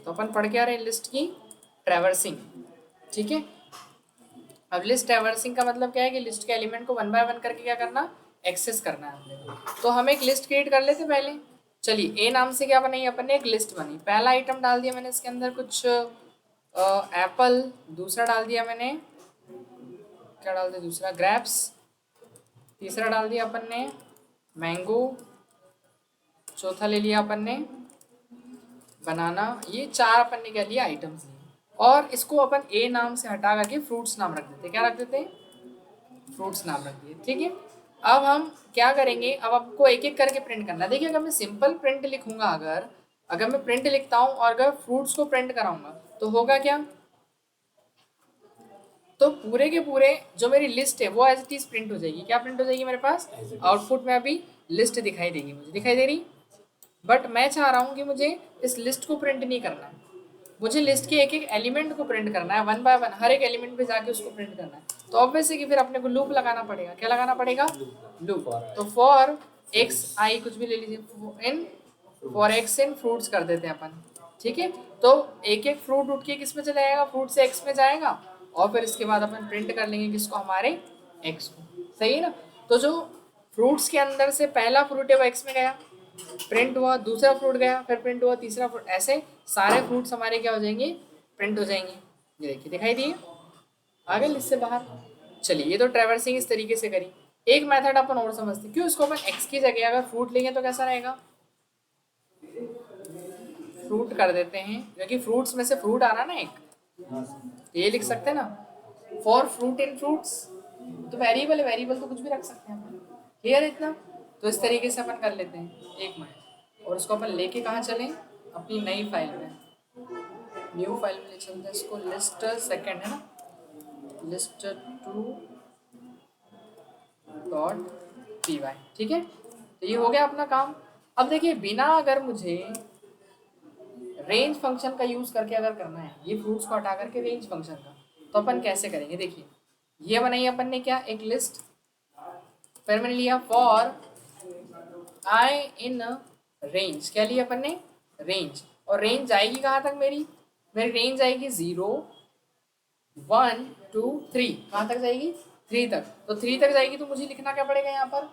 तो अपन पढ़ के आ रहे हैं लिस्ट की ट्रैवर्सिंग, ठीक है। अब लिस्ट ट्रैवर्सिंग का मतलब क्या है कि लिस्ट के एलिमेंट को वन बाय वन करके क्या करना, एक्सेस करना है हमने। तो हम एक लिस्ट क्रिएट कर लेते पहले। चलिए ए नाम से क्या बनाई अपन ने, एक लिस्ट बनी। पहला आइटम डाल दिया मैंने इसके अंदर कुछ एप्पल, दूसरा डाल दिया मैंने, क्या डाल दिया दूसरा, ग्रेप्स, तीसरा डाल दिया अपन ने मैंगो, चौथा ले लिया अपन ने बनाना। ये चार अपन ने क्या लिया, आइटम्स लिए। और इसको अपन ए नाम से हटा करके फ्रूट्स नाम रख देते। क्या रख देते, फ्रूट्स नाम रख दिए, ठीक है। अब हम क्या करेंगे, अब आपको एक एक करके प्रिंट करना है। देखिए अगर मैं सिंपल प्रिंट लिखूंगा, अगर मैं प्रिंट लिखता हूँ और अगर फ्रूट्स को प्रिंट कराऊंगा तो होगा क्या, तो पूरे के पूरे जो मेरी लिस्ट है वो एज इट इज प्रिंट हो जाएगी। क्या प्रिंट हो जाएगी मेरे पास, आउटपुट में अभी लिस्ट दिखाई देगी, मुझे दिखाई दे रही। बट मैं चाह रहा हूँ कि मुझे इस लिस्ट को प्रिंट नहीं करना है, मुझे लिस्ट के एक एक एलिमेंट को प्रिंट करना है, वन बाय वन हर एक एलिमेंट पे जाके उसको प्रिंट करना है। तो ऑब्वियसली कि फिर अपने को लूप लगाना पड़ेगा। क्या लगाना पड़ेगा, लूप। तो फॉर एक्स आई कुछ भी ले लीजिए, in for x in fruits कर देते हैं अपन, ठीक है। तो एक एक फ्रूट उठ के किस में चला जाएगा, फ्रूट से एक्स में जाएगा, और फिर इसके बाद अपन प्रिंट कर लेंगे किसको, हमारे एक्स को, सही है ना। तो जो फ्रूट्स के अंदर से पहला फ्रूट है वो एक्स में गया, प्रिंट हुआ, दूसरा फ्रूट गया, फिर प्रिंट हुआ तीसरा फ्रूट, ऐसे सारे फ्रूट्स हमारे क्या हो जाएंगे, प्रिंट हो जाएंगे। ये देखिए दिखाई दिए, आ गए लिस्ट से बाहर। चलिए ये तो ट्रैवर्सिंग इस तरीके से करी। एक मेथड अपन और समझते, क्यों इसको अपन एक्स की जगह अगर फ्रूट लेंगे तो कैसा रहेगा, फ्रूट कर देते हैं, क्योंकि फ्रूट्स में से फ्रूट आ रहा ना एक, तो ये लिख सकते हैं ना, फॉर फ्रूट इन फ्रूट्स। तो वेरिएबल है, वेरिएबल तो कुछ भी रख सकते हैं अपन, क्लियर है इतना। तो इस तरीके से अपन कर लेते हैं, एक मिनट। और उसको अपन लेके कहाँ चलें, अपनी नई फाइल में, न्यू फाइल में ले चलते हैं इसको, लिस्ट सेकंड है ना, लिस्ट 2.py, ठीक है। तो ये हो गया अपना काम। अब देखिए बिना अगर मुझे रेंज फंक्शन का यूज करके अगर करना है, ये फ्रूट्स को हटा करके रेंज फंक्शन का, तो अपन कैसे करेंगे। देखिए ये बनाई अपन ने क्या, एक लिस्ट, फिर मैंने लिया फॉर आई इन रेंज, क्या लिया अपन ने, रेंज। और रेंज आएगी कहाँ तक मेरी, मेरी रेंज आएगी 0 1 2 3, कहाँ तक जाएगी, 3 तक। तो 3 तक जाएगी तो मुझे लिखना क्या पड़ेगा यहाँ पर,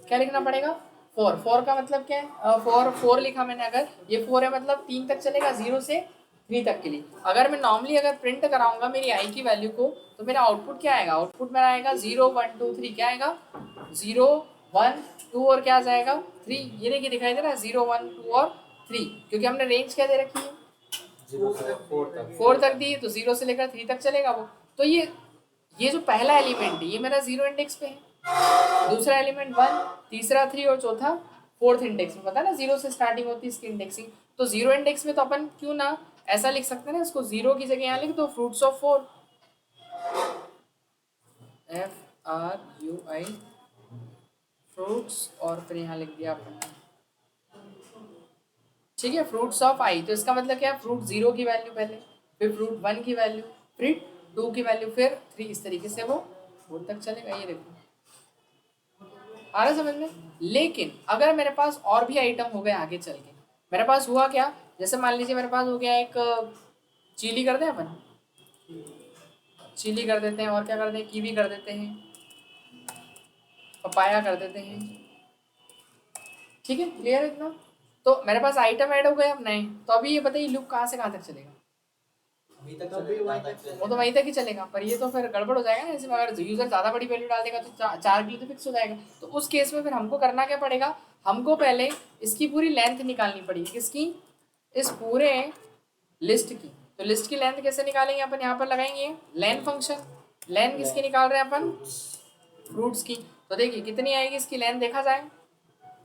क्या लिखना पड़ेगा, 4। 4 का मतलब क्या है, 4 लिखा मैंने, अगर ये 4 है मतलब 3 तक चलेगा, 0 से 3 तक के लिए। अगर मैं नॉर्मली अगर प्रिंट कराऊंगा मेरी आई की वैल्यू को, तो मेरा आउटपुट क्या आएगा, आउटपुट मेरा आएगा 0 1 2 3, क्या आएगा 0 1 2 और क्या आ जाएगा 3। ये देखिए दिखाई दे रहा है 0 1 2 और 3, क्योंकि हमने रेंज क्या दे रखी है, 4 तक दी है, तो 0 से लेकर 3 तक चलेगा वो। तो ये जो पहला एलिमेंट है ये मेरा 0 इंडेक्स पे है, दूसरा एलिमेंट 1, तीसरा 3 और चौथा 4th इंडेक्स में। पता है ना 0 से स्टार्टिंग होती है इसकी इंडेक्सिंग। तो 0 इंडेक्स में तो अपन क्यों ना ऐसा लिख सकते हैं ना, इसको 0 की जगह यहाँ लिख दो फ्रूट्स ऑफ 4, FRUI फ्रूट्स, और फिर यहाँ लिख दिया अपन, ठीक है, फ्रूट्स ऑफ आई। तो इसका मतलब क्या है, फ्रूट 0 की वैल्यू पहले, फिर फ्रूट 1 की वैल्यू, फिर 2 की वैल्यू, फिर 3, इस तरीके से वो 4 तक चलेगा। ये देखो आ रहा समझ में। लेकिन अगर मेरे पास और भी आइटम हो गए आगे चल के, मेरे पास हुआ क्या, जैसे मान लीजिए मेरे पास हो गया एक चिली कर दें अपन, चिली कर देते हैं, और क्या कर दें, कीवी कर देते हैं, पपाया कर देते हैं, ठीक है, क्लियर है इतना। तो मेरे पास आइटम ऐड हो गए अब नए। तो अभी ये बताइए लूप कहाँ से कहाँ तक चलेगा, वो तो वहीं तक ही चलेगा। पर ये तो फिर गड़बड़ हो जाएगा ना, जैसे अगर यूजर ज़्यादा बड़ी वैल्यू डाल देगा तो 4 के लिए तो फिक्स हो जाएगा। तो उस केस में फिर हमको करना क्या पड़ेगा, हमको पहले इसकी पूरी लेंथ निकालनी पड़ेगी, किसकी, इस पूरे लिस्ट की। तो लिस्ट की लेंथ कैसे निकालेंगे अपन, यहाँ पर लगाएंगे लेन फंक्शन। लेन किसकी निकाल रहे हैं अपन, फ्रूट्स की। तो देखिए कितनी आएगी इसकी लेंथ, देखा जाए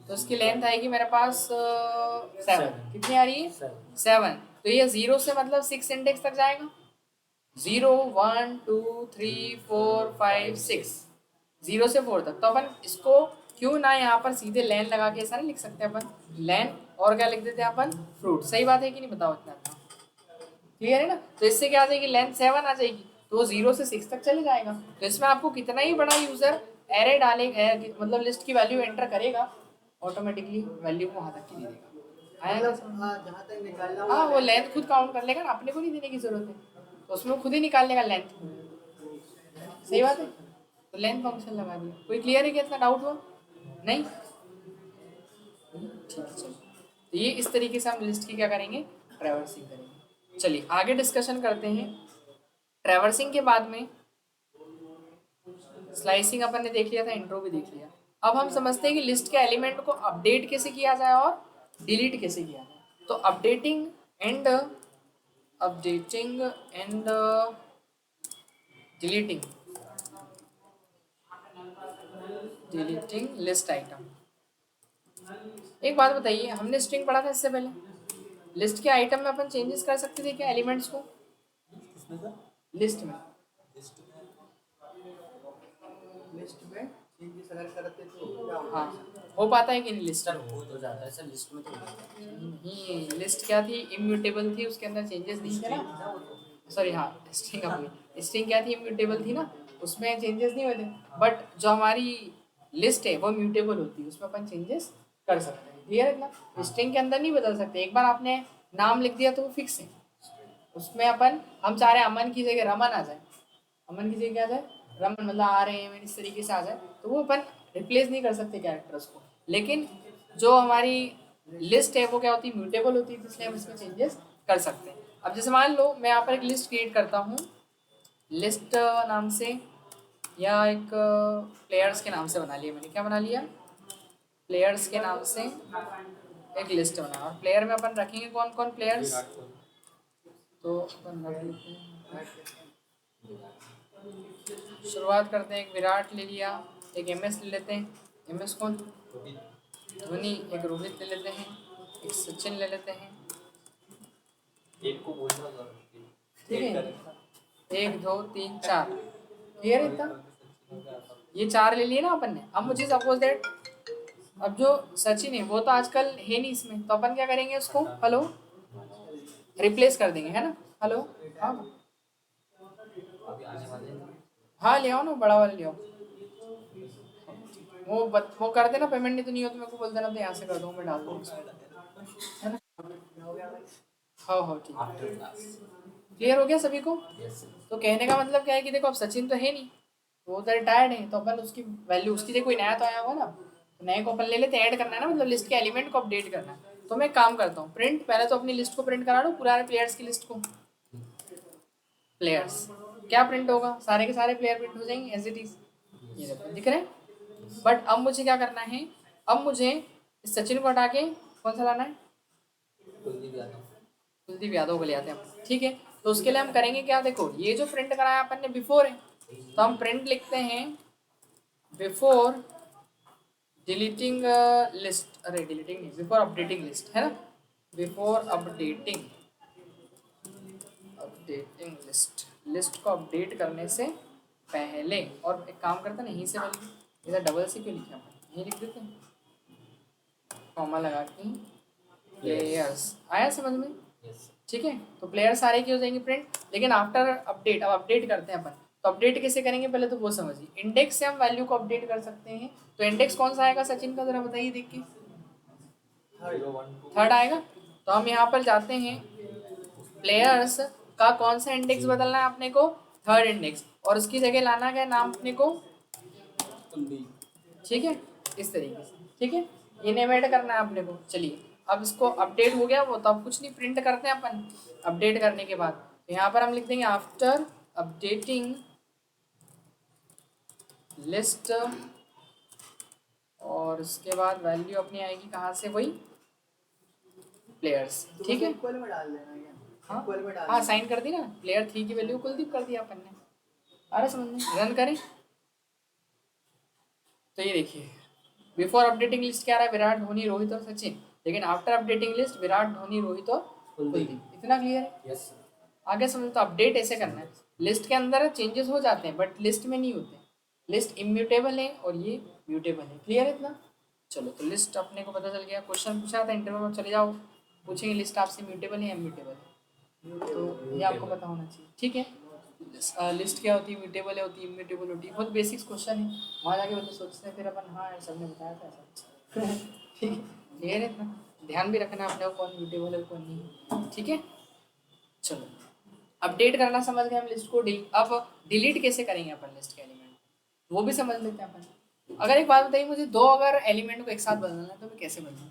तो इसकी लेंथ आएगी मेरे पास 7। कितनी आ रही है, 7। तो ये 0 से मतलब 6 इंडेक्स तक जाएगा, 0 1 2 3 4 5 6, 0 से 4 तक। तो अपन इसको क्यों ना यहाँ पर सीधे लेन लगा के ऐसा नहीं लिख सकते अपन, लेन और क्या लिख देते हैं अपन, फ्रूट। सही बात है कि नहीं, बताओ इतना, क्लियर है ना। तो इससे क्या आ जाएगी, लेंथ 7 आ जाएगी, तो वो 0 से 6 तक चले जाएगा। तो इसमें आपको कितना ही बड़ा यूजर एरे डाले, मतलब लिस्ट की वैल्यू एंटर करेगा, ऑटोमेटिकली वैल्यू को वहाँ तक ही दे देगा। आया क्या समझ? जहाँ तक निकालना हाँ वो लेंथ खुद काउंट कर लेगा ना, अपने को नहीं देने की जरूरत है, तो उसमें वो खुद ही निकाल लेगा लेंथ। सही बात है, तो लेंथ फंक्शन लगा दिया। कोई क्लियर है क्या, इतना डाउट हुआ नहीं? ठीक है चलो, तो ये इस तरीके से हम लिस्ट की क्या करेंगे, ट्रैवर्सिंग करेंगे। चलिए आगे डिस्कशन करते हैं। ट्रैवर्सिंग के बाद में स्लाइसिंग अपन ने देख लिया था, इंट्रो भी देख लिया। अब हम समझते हैं कि लिस्ट के एलिमेंट को अपडेट कैसे किया जाए और डिलीट कैसे किया जाए। तो and updating and deleting deleting list item. एक बात बताइए, हमने स्ट्रिंग पढ़ा था इससे पहले, लिस्ट के आइटम में अपन चेंजेस कर सकते थे क्या एलिमेंट्स को? किसमें सर? लिस्ट में लिस्ट में चेंजेस अगर करते तो क्या होता हाँ है सर? हो पाता है कि नहीं लिस्ट सर हो तो जाता है सर, लिस्ट में तो हो जाता है। नहीं, लिस्ट क्या थी, इम्यूटेबल थी, उसके अंदर चेंजेस नहीं थे ना। सॉरी हाँ, स्ट्रिंग क्या थी, इम्यूटेबल थी ना, उसमें चेंजेस नहीं हुए थे। बट जो हमारी लिस्ट है वो म्यूटेबल होती है, उसमें अपन चेंजेस कर सकते हैं। क्लियर है ना? स्ट्रिंग के अंदर नहीं बदल सकते, एक बार आपने नाम लिख दिया तो वो फिक्स है। उसमें अपन हम चाह रहे हैं अमन की जगह रमन आ जाए, अमन की जगह क्या आ जाए, रमन, मतलब आ रहे हैं इस तरीके से आ जाए, तो वो अपन रिप्लेस नहीं कर सकते कैरेक्टर्स को। लेकिन जो हमारी लिस्ट है वो क्या होती है, म्यूटेबल होती है, इसलिए हम इसमें चेंजेस कर सकते हैं। अब जैसे मान लो मैं यहाँ पर एक लिस्ट क्रिएट करता हूँ, लिस्ट नाम से, या एक प्लेयर्स के नाम से बना लिया मैंने। क्या बना लिया? प्लेयर्स के नाम से एक लिस्ट बना, और प्लेयर में अपन रखेंगे कौन कौन प्लेयर्स, तो अपन रख लेते हैं, शुरुआत करते हैं, एक विराट ले लिया, एक एमएस ले लेते हैं, एमएस कौन, धोनी, एक रोहित ले लेते हैं, एक सचिन ले लेते हैं। एक को बोलना जरा, ठीक है, 1 2 3 4, क्लियर है इतना? ये 4 ले लिए ना अपन ने। अब मुझे सपोज दैट, अब जो सचिन है वो तो आजकल है नहीं इसमें, तो अपन क्या करेंगे, उसको हेलो रिप्लेस कर देंगे, है ना? हेलो, हाँ अभी आने वाले हैं। हाँ ले आओ ना, बड़ा वाला ले आओ। वो कर देना, पेमेंट नहीं तो नहीं हो तो मेरे को बोल देना, तो यहाँ से कर दूँगा, मैं डाल दूँगा, है ना? हाँ हाँ ठीक है, आफ्टर क्लास। क्लियर हो गया सभी को? Yes sir. तो कहने का मतलब क्या है कि देखो अब सचिन तो है नहीं, वो तो रिटायर्ड है, तो अपन उसकी वैल्यू, उसकी जगह कोई नया तो आया होगा ना, तो नए को अपन ले लेते, ऐड करना है ना, मतलब लिस्ट के एलिमेंट को अपडेट करना है। तो मैं एक काम करता हूँ, प्रिंट, पहले तो अपनी लिस्ट को प्रिंट करा लो, पुराने प्लेयर्स की लिस्ट को। प्लेयर्स क्या प्रिंट होगा, सारे के सारे प्लेयर प्रिंट हो जाएंगे एज इट इज, ये देखो दिख रहे हैं। बट अब मुझे क्या करना है, अब मुझे इस सचिन को हटा के कौन सा लाना है, कुलदीप यादव। कुलदीप यादव को ले आते हैं अपन। ठीक है, तो उसके लिए हम करेंगे क्या, देखो ये जो प्रिंट कराया अपन ने बिफोर है, तो हम प्रिंट लिखते हैं बिफोर डिलीटिंग लिस्ट, अरे डिलीटिंग नहीं, बिफोर अपडेटिंग लिस्ट, है ना? Before updating updating list, list को अपडेट करने से पहले। और एक काम करते हैं ना, यहीं से बल्कि इधर डबल से क्यों लिखे, अपन यहीं लिख देते हैं, कॉमा लगा के, प्लेयर्स, आया समझ में? यस। ठीक है, तो प्लेयर सारे की हो जाएंगे प्रिंट, लेकिन आफ्टर अपडेट, अब अपडेट करते हैं अपन, तो अपडेट कैसे करेंगे पहले तो वो समझिए। इंडेक्स से हम वैल्यू को अपडेट कर सकते हैं, तो इंडेक्स कौन सा आएगा सचिन का, जरा बताइए देख के। 3rd आएगा, तो हम यहाँ पर जाते हैं, प्लेयर्स का कौन सा इंडेक्स बदलना है अपने को, 3rd इंडेक्स, और उसकी जगह लाना क्या नाम अपने को, ठीक है, इस तरीके से। ठीक है, ये नेम ऐड करना है अपने को। चलिए अब इसको अपडेट हो गया वो, तो अब कुछ नहीं, प्रिंट करते हैं अपन अपडेट करने के बाद। तो यहाँ पर हम लिख देंगे आफ्टर अपडेटिंग लिस्ट, और उसके बाद वैल्यू अपनी आएगी कहाँ से, वही प्लेयर्स। ठीक है, इक्वल में डाल देना क्या? हाँ इक्वल में डाल हाँ, देना। साइन कर दी ना, प्लेयर 3 की वैल्यू कुलदीप कर दिया अपन ने। आ रहा समझ में? रन करें, तो ये देखिए बिफोर अपडेटिंग लिस्ट क्या आ रहा है, विराट, धोनी, रोहित और सचिन, लेकिन after updating list Virat, Dhoni, Rohit और कुलदीप। इतना क्लियर है? यस। आगे समझो, तो अपडेट ऐसे करना है, लिस्ट के अंदर चेंजेस हो जाते हैं बट लिस्ट में नहीं होते, लिस्ट इम्यूटेबल है और ये म्यूटेबल है। क्लियर है इतना? चलो, तो लिस्ट अपने को पता चल गया, क्वेश्चन पूछा था इंटरव्यू में, चले जाओ पूछेंगे लिस्ट आपसे म्यूटेबल है या इम्यूटेबल है, तो ये आपको पता होना चाहिए। ठीक है, लिस्ट क्या होती है, म्यूटेबल होती है, इम्यूटेबल होती है, बहुत बेसिक्स क्वेश्चन है, वहाँ जाके बच्चे सोचते हैं फिर अपन, हाँ सर ने बताया था ऐसा। ठीक है, क्लियर है इतना? ध्यान भी रखना अपने को कौन म्यूटेबल है कौन नहीं, ठीक है। चलो अपडेट करना समझ गए हम लिस्ट को। अब डिलीट कैसे करेंगे अपन लिस्ट के एलिमेंट, वो भी समझ लेते हैं अपन। अगर एक बात बताइए मुझे, दो अगर एलिमेंट को एक साथ बदलना है तो मैं कैसे बदलूँ?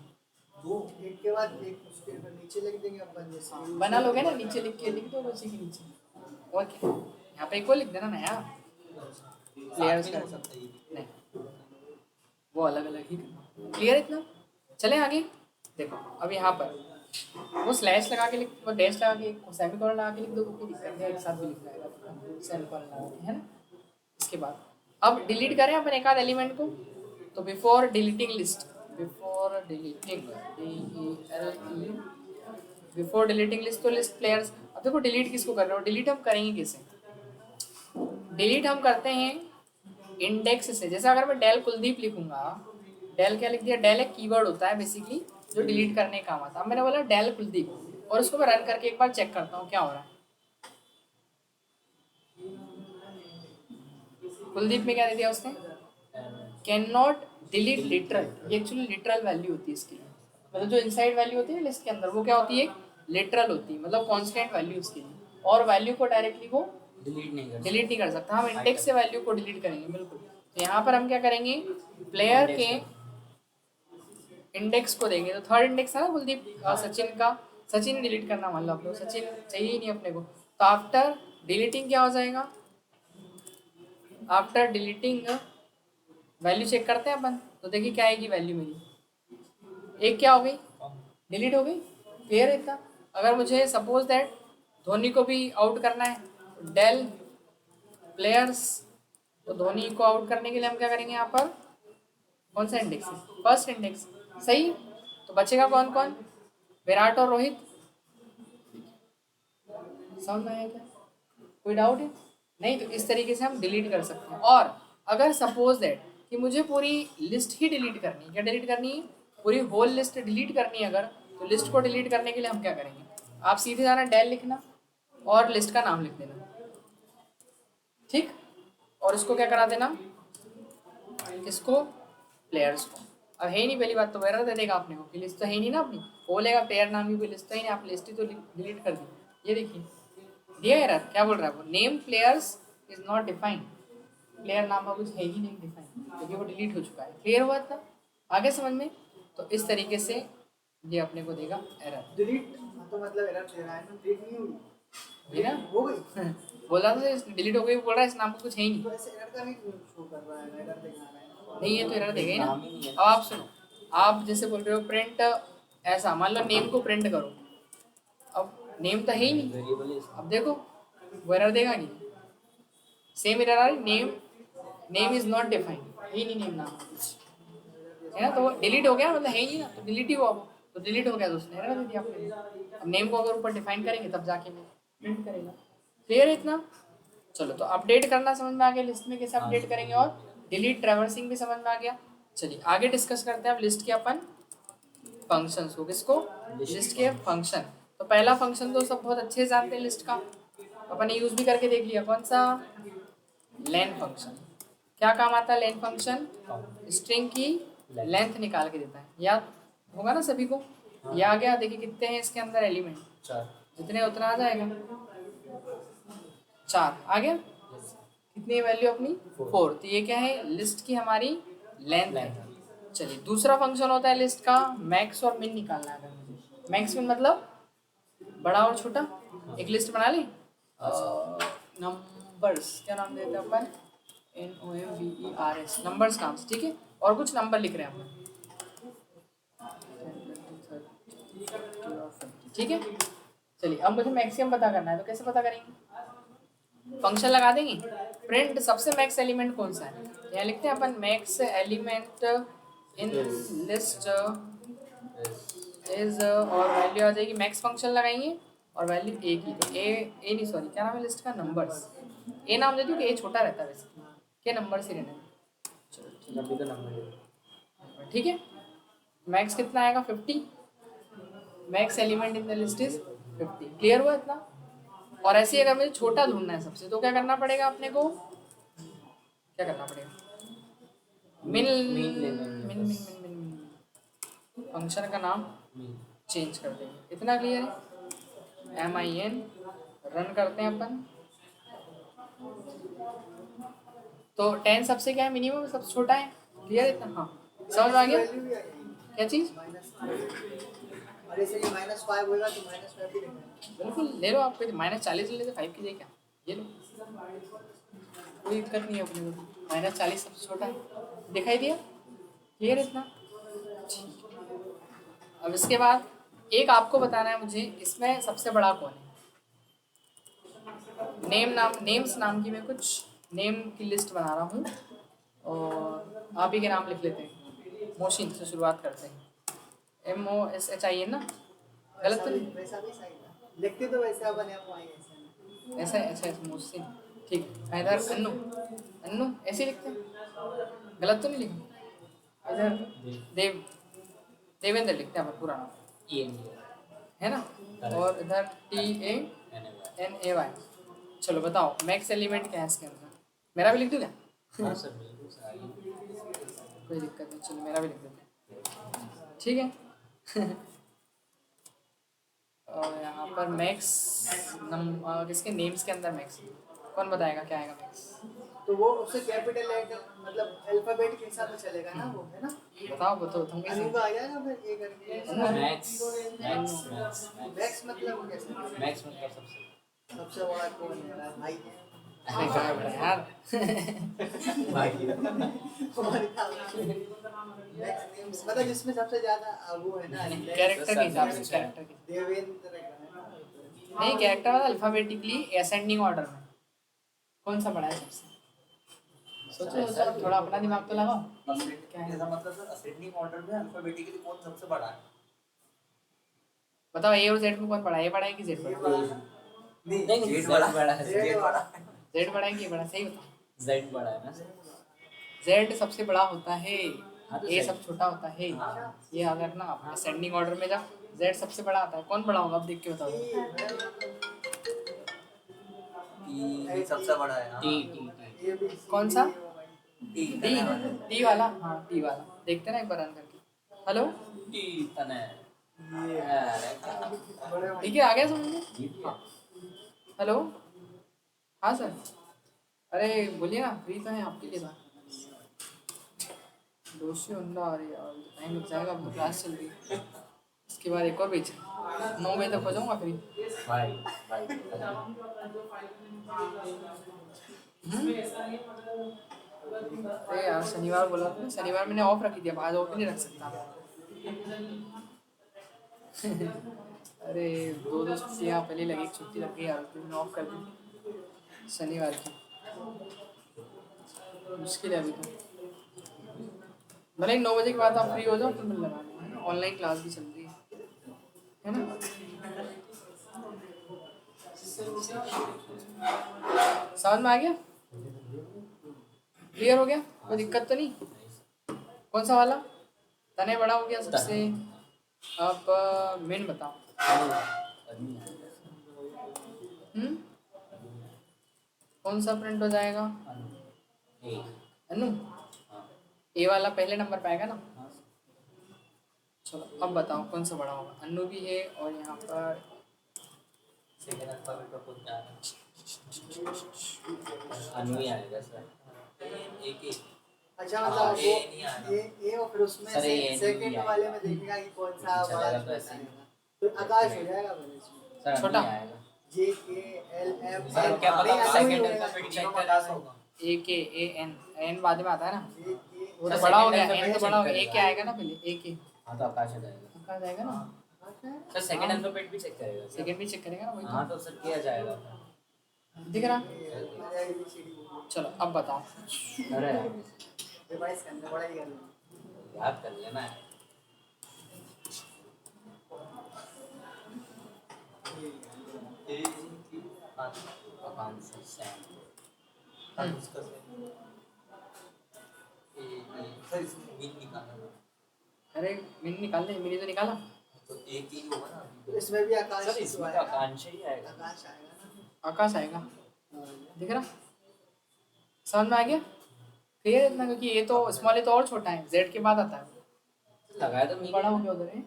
दो एक के बाद एक उसके नीचे लिख देंगे अपन जैसे बना लोगे ना, नीचे लिख के लिख दो उसी के नीचे, और क्या यहाँ पे एक को लिख देना ना यार, प्लेयर्स साथ में का हो सकता है ये भी। नहीं, वो अलग अलग ही करना। क्लियर इतना? चले आगे। देखो अब यहाँ पर वो स्लैश लगा के लिख, वो डैश लगा के, सेमीकोलन लगा के लिख दो, कोई दिक्कत नहीं, एक साथ भी लिखना है सेमीकोलन लगा के, है ना। इसके बाद अब डिलीट करें अपन एक आध एलिमेंट को, तो before deleting list, before deleting before deleting list, तो लिस्ट प्लेयर्स। अब देखो डिलीट किसको कर रहे हो, डिलीट हम करेंगे किसे? डिलीट हम करते हैं इंडेक्स से। जैसे अगर मैं डेल कुलदीप लिखूंगा, डेल क्या लिख दिया, डेल एक कीवर्ड होता है बेसिकली जो डिलीट करने का काम आता है। अब मैंने बोला डेल कुलदीप, और उसको मैं रन करके एक बार चेक करता हूँ क्या हो रहा है। कुलदीप में क्या दे दिया उसने, कैन नॉट डिलीट लिटरल। ये एक्चुअली लिटरल वैल्यू होती है इसकी, मतलब जो इनसाइड वैल्यू होती है ना लिस्ट के अंदर, वो क्या होती है, लिटरल होती है, मतलब कांस्टेंट वैल्यू उसकी। और वैल्यू को डायरेक्टली वो डिलीट नहीं कर सकता। हम इंडेक्स से वैल्यू को डिलीट करेंगे बिल्कुल। तो यहाँ पर हम क्या करेंगे, प्लेयर के इंडेक्स को देंगे। तो थर्ड इंडेक्स है ना कुलदीप, सचिन का, सचिन डिलीट करना मान लो, अपने सचिन चाहिए ही नहीं अपने को। तो आफ्टर डिलीटिंग क्या हो जाएगा, आफ्टर डिलीटिंग वैल्यू चेक करते हैं अपन, तो देखिए क्या आएगी वैल्यू मेरी, एक क्या हो गई, डिलीट हो गई। क्लियर है इतना? अगर मुझे सपोज दैट धोनी को भी आउट करना है, डेल प्लेयर्स, तो धोनी को आउट करने के लिए हम क्या करेंगे, यहाँ पर कौन सा इंडेक्स है, फर्स्ट इंडेक्स, सही। तो बचेगा कौन कौन, विराट और रोहित। समझ में आया क्या, कोई डाउट है? नहीं, तो इस तरीके से हम डिलीट कर सकते हैं। और अगर सपोज दैट कि मुझे पूरी लिस्ट ही डिलीट करनी है, क्या डिलीट करनी है, पूरी होल लिस्ट डिलीट करनी है अगर, तो लिस्ट को डिलीट करने के लिए हम क्या करेंगे, आप सीधे जाना डेल लिखना और लिस्ट का नाम लिख देना, ठीक। और इसको क्या करा देना, इसको प्लेयर्स को। अब है ही नहीं, पहली बात तो एरर दे देगा आपने को कि लिस्ट तो है ही नहीं ना अपनी, बोलेगा प्लेयर नाम की कोई लिस्ट तो ही नहीं, आप लिस्ट ही तो डिलीट कर दी। ये देखिए दिया एरर, क्या बोल रहा है वो, name players is not defined, player नाम का कुछ है ही नहीं डिफाइन, क्योंकि वो डिलीट हो चुका है। क्लियर हुआ था आगे समझ में? तो इस तरीके से ये अपने को देगा एरर। डिलीट तो मतलब एरर दे रहा है ना, डिलीट नहीं हुई ये ना हो गई। बोला था डिलीट हो गई, बोल रहा है इस नाम का कुछ है ही नहीं। तो ऐसे एरर का भी शो कर रहा है, एरर दिखा रहा है। नहीं है तो एरर देगा ही ना। नाम ही नहीं है। अब आप सुनो, आप जैसे बोल रहे हो प्रिंट, ऐसा मान लो नेम को प्रिंट करो, अब नेम तो है ही नहीं, वेरिएबल है इसका। अब देखो वो एरर देगा नहीं, सेम एरर आ रही, name name is not defined, ही नहीं नेम नाम कुछ है ना, तो वो डिलीट हो गया, मतलब है ही नहीं ना, तो डिलीट ही हुआ वो, तो डिलीट हो गया तो उसने एरर दे दिया आपने। अब नेम को अगर ऊपर डिफाइन करेंगे तब जाके वो प्रिंट करेगा। क्लियर है इतना? चलो तो अपडेट करना समझ में आ गया, लिस्ट में कैसे अपडेट करेंगे, और डिलीट ट्रैवर्सिंग भी समझ में आ गया। चलिए आगे डिस्कस करते हैं अब लिस्ट के अपन फंक्शंस को। किसको, लिस्ट के फंक्शन। तो पहला फंक्शन तो सब बहुत अच्छे से जानते हैं लिस्ट का, अपन ने यूज भी करके देख लिया, कौन सा, लेन फंक्शन। क्या काम आता है लेन फंक्शन, स्ट्रिंग की लेंथ निकाल के देता है, याद होगा ना सभी को। ये आ गया, देखिए कितने हैं इसके अंदर एलिमेंट, 4। जितने उतना आ जाएगा, 4 आ गया। कितनी वैल्यू अपनी 4, तो ये क्या है, लिस्ट की हमारी लेंथ है। चलिए दूसरा फंक्शन होता है लिस्ट का मैक्स और मिन निकालना है। अगर मुझे मैक्स मिन मतलब बड़ा और छोटा, एक लिस्ट बना ली, नंबर्स, क्या नाम देते हैं अपन, NOMBERS, नंबर्स नाम से, ठीक है। और कुछ नंबर लिख रहे हैं अपन, ठीक है। चलिए अब मुझे मैक्सिमम पता करना है, तो कैसे पता करेंगे, फंक्शन लगा देंगे, प्रिंट सबसे मैक्स एलिमेंट कौन सा है, यहाँ लिखते हैं अपन max element in list is, और वैल्यू आ जाएगी, मैक्स फंक्शन लगाएंगे और वैल्यू ए की, तो ए नहीं सॉरी क्या नाम है लिस्ट का, नंबर्स, ए नाम दे दूँ कि ए छोटा रहता है वैसे, क्या नंबर्स ही रहना है। चलो अभी तो नंबर ठीक है, मैक्स कितना आएगा 50, max element in the list is 50। Clear हुआ इतना? और ऐसे ही अगर मुझे छोटा ढूंढना है सबसे, तो क्या करना पड़ेगा अपने को, क्या करना पड़ेगा, मिन मिन ले लेंगे मिन मिन मिन मिन फंक्शन का नाम चेंज कर देंगे। इतना क्लियर है? MIN रन करते हैं अपन। तो 10 सबसे क्या है, मिनिमम सबसे छोटा है। क्लियर है इतना? हाँ, समझ में आ गया? वैल्यू भी आएगी क्या चीज़? और जैसे ये -5 होगा तो -5 भी लिखना है। बिल्कुल ले लो आप, -40 ले लेते 5 की जगह, क्या ये लो, कोई दिक्कत नहीं है अपने को। -40 सबसे छोटा है, दिखाई दिया? क्लियर है इतना? ठीक है। अब इसके बाद एक आपको बताना है मुझे, इसमें सबसे बड़ा कौन है। नेम्स नाम की मैं कुछ नेम की लिस्ट बना रहा हूँ और आप ही के नाम लिख लेते हैं। मोशिन से शुरुआत करते हैं, MOSHIN ना, गलत तो नहीं? वैसा भी सही था, लिखते तो वैसे अपन ऐसे ऐसा है? अच्छा ऐसा मोहसिन, ठीक है। इधर अन्नू, अन्नू ऐसे ही लिखते हैं, गलत तो नहीं लिखा? इधर देवेंद्र लिखते हैं अपन पूरा नाम, है ना? और इधर TANAY। चलो बताओ मैक्स एलिमेंट क्या है इसके अंदर? मेरा भी लिख दूँ क्या? कोई दिक्कत नहीं, चलो मेरा भी लिख देते हैं, ठीक है। और यहाँ पर मैक्स किसके नेम्स के अंदर मैक्स, कौन बताएगा क्या आएगा मैक्स? तो वो उससे कैपिटल लेटर मतलब अल्फाबेट के हिसाब से चलेगा ना, वो है ना। बताओ बताओ अनु का आ जाएगा फिर ये करके मैक्स मतलब कैसे सबसे बड़ा कौन है भाई है अरे क्या बड़ा यार। मैक्स नेम्स मतलब जिसमें सबसे ज्यादा वो है ना कैरेक्टर के हिसाब से, कैरेक्टर के, देवेंद्र का है ना। नहीं कैरेक्टर वाला अल्फाबेटिकली असेंडिंग ऑर्डर में कौन सा बड़ा है सबसे? सोचो सोचो, थोड़ा अपना दिमाग तो लगाओ। क्या है? ऐसा मतलब सर असेंडिंग ऑर्डर में अल्फाबेटिकली कौन सबसे बड़ा है? बताओ A और Z में कौन बड़ा है? A बड़ा है कि Z बड़ा है? नहीं जेड बड़ा है, जेड बड़ा है। Z बड़ा है कि A बड़ा है? सही बताओ। जेड बड़ा है ना? Z सबसे बड़ा होता है, हाँ तो A Z। सब छोटा होता है। हाँ। ये याद रखना, असेंडिंग ऑर्डर में जब Z सबसे बड़ा आता है, कौन बड़ा होगा? अब देख के बताओ। टी सबसे बड़ा है। टी कौन सा? टी टी वाला, हाँ टी वाला, देखते ना एक बार रन करके। हेलो, टी तने ठीक है आ गया समझ में? हाँ। हेलो, हाँ सर, अरे बोलिए ना, फ्री तो है आपके लिए था। दोषी अंडा, अरे यार टाइम लग जाएगा, अब तो क्लास चल रही है, इसके बाद एक और बेच 9 बजे तक हो जाऊँगा फ्री। भाई अरे यार शनिवार बोला था, शनिवार मैंने ऑफ रखी थी, अब आज ऑफ नहीं रख सकता। अरे दो छुट्टियाँ पहले लगी, एक छुट्टी लग गई यार, तो मैंने ऑफ कर दी शनिवार की। मुश्किल है अभी तो, भले ही 9 बजे के बाद आप फ्री हो जाओ तो मिल लगा लेंगे, ऑनलाइन क्लास भी चल रही है ना? समझ में आ गया? क्लियर हो गया? कोई दिक्कत तो नहीं? कौन सा वाला? तने बड़ा हो गया सबसे। अब मेन बताओ। कौन सा प्रिंट हो जाएगा? अनु, ए वाला पहले नंबर पे आएगा ना? चलो अब बताओ कौन सा बड़ा होगा? अन्नू भी है और यहाँ पर सेकंड अल्फाबेट का कुछ अनु ही आएगा सर। एक एक अच्छा मतलब वो ये और फिर उसमें सर, ये सेकंड नहीं वाले में देखेगा कि कौन सा अच्छा बड़ा लगा तो छोटा ऐसे ही। है। तो आकाश हो जाएगा फिर इसमें सर छोटा। अनु ही आएगा। JKLM सर क्या पता नहीं, सेकंड अनु ही अल्फाबेट चेक होगा। कर होगा। AKAN बड़ा में आता है ना? वो तो सर, बड़ा हो second गया, alphabet एन तो check बड़ा हो गया, करेगा। AK आएगा ना पहले? AK हाँ तो आकाश आ जाएगा। आकाश आएगा ना? सर सेकंड अल्फाबेट भी चेक करेगा। सेकंड भी चेक करेगा ना? वही हाँ तो सर किया जाएगा। तो दिख रहा। चलो अब बताओ। अरे रिवाइज करना बड़ा ही करना। याद कर लेना है। अरे मैंने निकाल दे, मैंने तो निकाला। तो एक ही होगा ना अभी। तो इसमें भी आकाश सर इसमें तो आकांक्षा ही आएगा। आकाश आएगा ना। आकाश आएगा, दिख रहा? समझ में आ गया? क्लियर इतना? क्योंकि ये तो स्मॉल है तो और छोटा है, जेड के बाद आता है, लगाया तो बड़ा हो गया उधर है।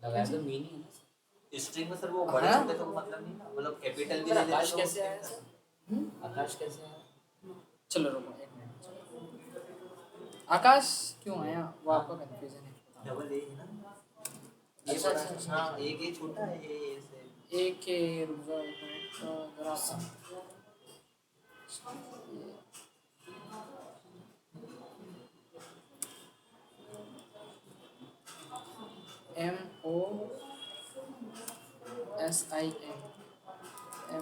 लगाया तो मीनिंग है ना। स्ट्रिंग में सर वो बड़े हाँ। छोटे तो मतलब नहीं ना, मतलब कैपिटल भी सर ले लेते आकाश तो कैसे आया string सर? आकाश कैसे आया? चलो रुको एक मिनट। आकाश क्यों आया वो आपका कंफ्यूजन है। डबल ए है ना, ये अच्छा, बड़ा अच्छा, है। अच्छा, हाँ अच्छा। एक ये छोटा है, ये से एक के रुक जाओ एक मिनट जरा सा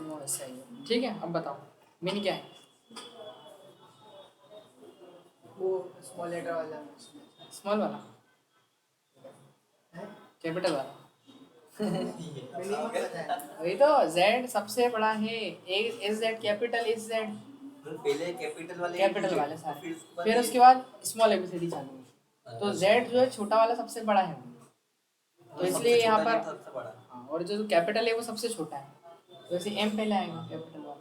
MOSIN ठीक है। अब बताओ मीन क्या है? वो स्मॉल लेटर वाला स्मॉल वाला है, कैपिटल वाला मिनिमम पता है। वही तो Z सबसे बड़ा है। Is Z capital is Z मतलब पहले कैपिटल वाले कैपिटल A वाले और सारे उसके फिर ये- उसके बाद स्मॉल एबीसीडी चालू है। तो Z जो है छोटा वाला सबसे बड़ा है तो सबसे इसलिए यहाँ छोटा पर सबसे बड़ा। हाँ, और जो कैपिटल है वो सबसे छोटा है तो इसे M पहले आएगा कैपिटल वाला।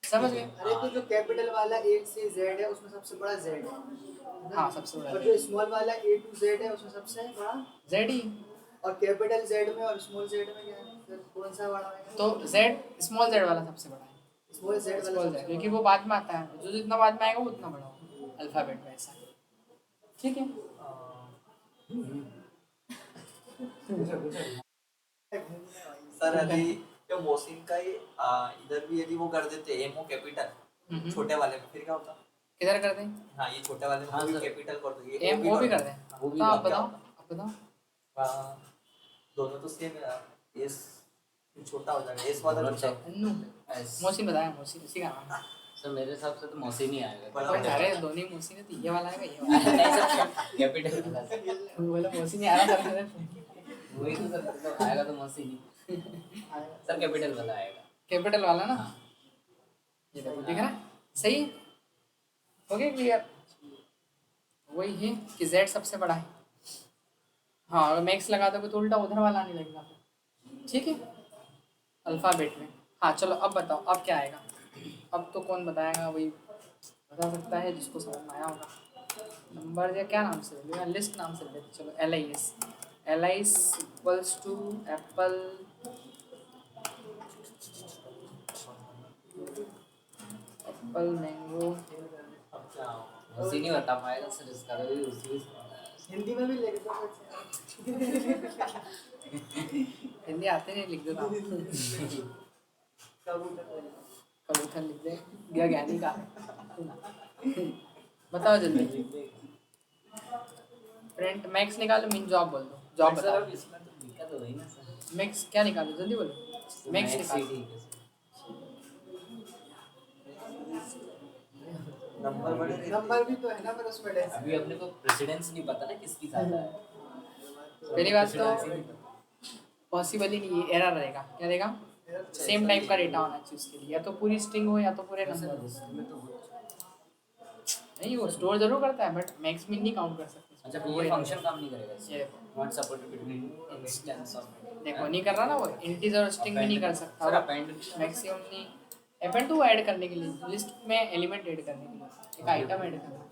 समझ गए? अरे तो जो कैपिटल वाला A से Z है उसमें सबसे बड़ा Z है। हाँ सबसे बड़ा और Z जो स्मॉल वाला A to Z है उसमें सबसे बड़ा, Z ही और कैपिटल Z में और स्मॉल Z में क्या है, फिर कौन सा बड़ा है? तो Z स्मॉल Z वाला सबसे बड़ा है। स्मॉल Z वाला स्मॉल सबसे Z क्योंकि बड़ा। वो बाद में आता है जो जितना बाद में आएगा वो उतना बड़ा होगा अल्फाबेट में ऐसा ठीक है। सर अभी जो मोहसिन का ये इधर भी यदि वो कर देते एमओ कैपिटल छोटे वाले में फिर क्या होता? किधर कर दें? हाँ ये छोटे वाले में हाँ, भी सर। कैपिटल कर दो, ये एम वो भी कर दें। वो भी तो आप कर बताओ आप बताओ हाँ, दोनों तो सेम है। एस छोटा हो जाएगा, एस वाला दोनों छोटा check। अन्नू एस। मोहसिन बताया मोहसिन इसी का नाम है। सर मेरे हिसाब से तो मौसी नहीं आएगा। बड़ा ओए, होगा। अरे दोनों ही मोहसिन है तो ये वाला आएगा ये वाला नहीं सर, कैपिटल वाला सर। वो बोला मोहसिन ही आ रहा था वही तो सर, मतलब आएगा तो मौसी नहीं। सर कैपिटल वाला आएगा। कैपिटल वाला ना हाँ। ये देखो दिख रहा है सही हो गया क्लियर। वही है कि Z सबसे बड़ा है। हाँ अगर मैक्स लगा दोगे तो उल्टा उधर वाला आने लगेगा ठीक है अल्फाबेट में। हाँ चलो अब बताओ अब क्या आएगा। अब तो कौन बताएगा वही बता सकता है जिसको समझ में आया होगा। नंबर या क्या नाम से लेगा लिस्ट नाम से लेते चलो LIS equals to apple mango अब क्या होगा? मौसी नहीं बता पाएगा सर, इसका तो भी उसी हिंदी में भी लिख दो हिंदी आते नहीं लिख देता हूँ। कबूतर। कबूतर लिख दे गया ज्ञानी का बताओ जल्दी। प्रिंट मैक्स निकालो मीन जॉब बोल दो जॉब सर बताओ। अब इसमें तो दिक्कत हो गई ना सर। मैक्स क्या निकालो जल्दी बोलो मैक्स निकालो। ठीक है सर। नंबर बड़े नंबर भी तो है ना, पर उसमें डेंस अभी अपने को प्रेसिडेंस नहीं पता ना किसकी ज्यादा है। पहली बात तो Precedence ही नहीं पता। पॉसिबल ही नहीं है एरर रहेगा क्या रहेगा सेम टाइप का डेटा होना चाहिए उसके लिए या तो पूरी स्ट्रिंग हो या तो पूरे सर नंबर हो। उसमें तो हो। नहीं वो स्टोर जरूर करता है बट मैक्स में नहीं काउंट कर सकते। अच्छा फिर ये फंक्शन काम नहीं करेगा ये इसमें। देखो not supported between instance of. देखो नहीं कर रहा ना वो इंटीजर और स्ट्रिंग में नहीं कर सकता सर वो अपेंड मैक्सिमम नहीं अपेंड तो ऐड करने के लिए लिस्ट में एलिमेंट ऐड करने के लिए एक आइटम ऐड करना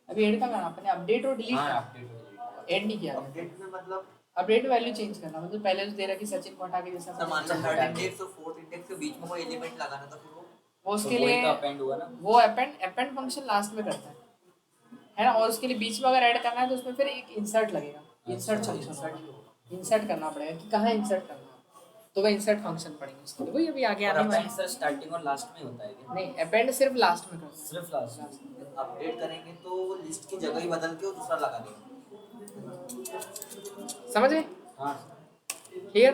अभी ऐड करना अपने अपडेट और डिलीट हाँ करना अपडेट ऐड नहीं किया अपडेट में मतलब अपडेट वैल्यू चेंज करना मतलब पहले जो दे रखी सचिन को हटा के जैसा मान लो वो थर्ड इंडेक्स और फोर्थ इंडेक्स के बीच में कोई एलिमेंट लगाना था, फिर वो उसके तो वही लिए तो अपेंड हुआ ना। वो अपेंड फंक्शन लास्ट में करता है ना और उसके लिए बीच में अगर ऐड करना है तो उसमें फिर एक इंसर्ट लगेगा इंसर्ट फंक्शन इंसर्ट करना पड़ेगा कि कहाँ इंसर्ट करना है तो वह इंसर्ट फंक्शन पड़ेंगे उसके लिए वही अभी आगे और आने वाला अपेंड सर स्टार्टिंग और लास्ट में होता है क्या? नहीं अपेंड सिर्फ लास्ट में करना है सिर्फ लास्ट। अपडेट करेंगे तो वो लिस्ट की जगह ही बदल के वो दूसरा लगा देंगे। समझ गए हाँ क्लियर।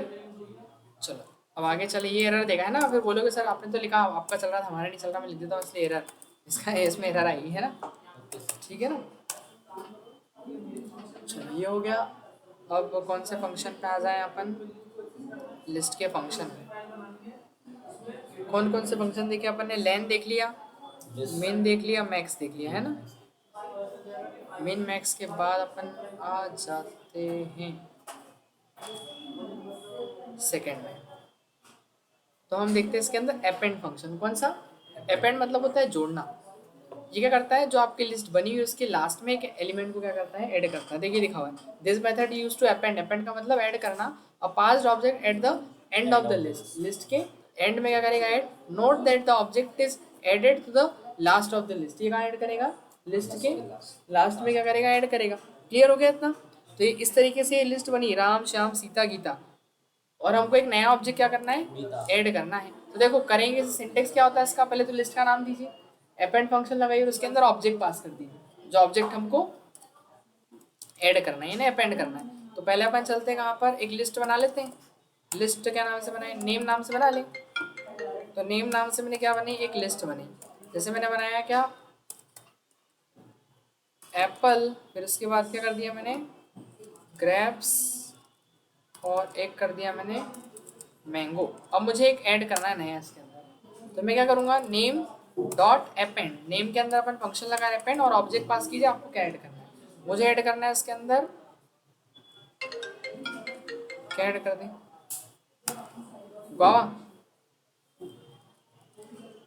चलो अब आगे चले ये एरर देखा है ना फिर बोलोगे सर आपने तो लिखा आपका चल रहा था हमारा नहीं चल रहा मैं लिख देता हूँ इसलिए एरर इसका इसमें एरर आई है ना ओके सर। ठीक है ना। चलो ये हो गया। अब कौन से फंक्शन पे आ जाए अपन लिस्ट के फंक्शन में कौन कौन से फंक्शन देखे अपन ने लेन देख लिया मेन देख लिया मैक्स देख लिया है ना। मेन मैक्स के बाद अपन आ जाते हैं सेकेंड में तो हम देखते हैं इसके अंदर अपेंड फंक्शन कौन सा अपेंड मतलब होता है जोड़ना ये क्या करता है, जो आपकी लिस्ट बनी हुई है उसके लास्ट में एक एलिमेंट को क्या करता है, ऐड करता है। देखिए लिखा हुआ है, this method use to append, append का मतलब ऐड करना, a passed object at the end of the list, list के एंड में क्या करेगा add. Note that the object is added to the last of the list, ये कहाँ add करेगा, लिस्ट के लास्ट में क्या करेगा, ऐड करेगा। क्लियर हो गया इतना। तो ये इस तरीके से लिस्ट बनी, राम श्याम सीता गीता, और हमको एक नया ऑब्जेक्ट क्या करना है, ऐड करना है। तो देखो करेंगे, सिंटेक्स क्या होता है इसका, पहले तो लिस्ट का नाम दीजिए, अपेंड फंक्शन लगाइए और उसके अंदर ऑब्जेक्ट पास कर दीजिए, जो ऑब्जेक्ट हमको ऐड करना है यानी अपेंड करना है। तो पहले अपन चलते हैं कहाँ पर, एक लिस्ट बना लेते हैं। लिस्ट क्या नाम से बनाए, नेम नाम से बना लें। तो नेम नाम से मैंने क्या बनी, एक लिस्ट बनी। जैसे मैंने बनाया क्या, एप्पल, फिर उसके बाद क्या कर दिया मैंने, ग्रेप्स, और एक कर दिया मैंने मैंगो। अब मुझे एक ऐड करना है नया इसके अंदर, तो मैं क्या करूँगा, नेम डॉट अपेंड, नेम के अंदर अपन फंक्शन लगा अपेंड और ऑब्जेक्ट पास कीजिए, आपको क्या ऐड करना है, मुझे ऐड करना है इसके अंदर, क्या ऐड कर दें, गुआवा।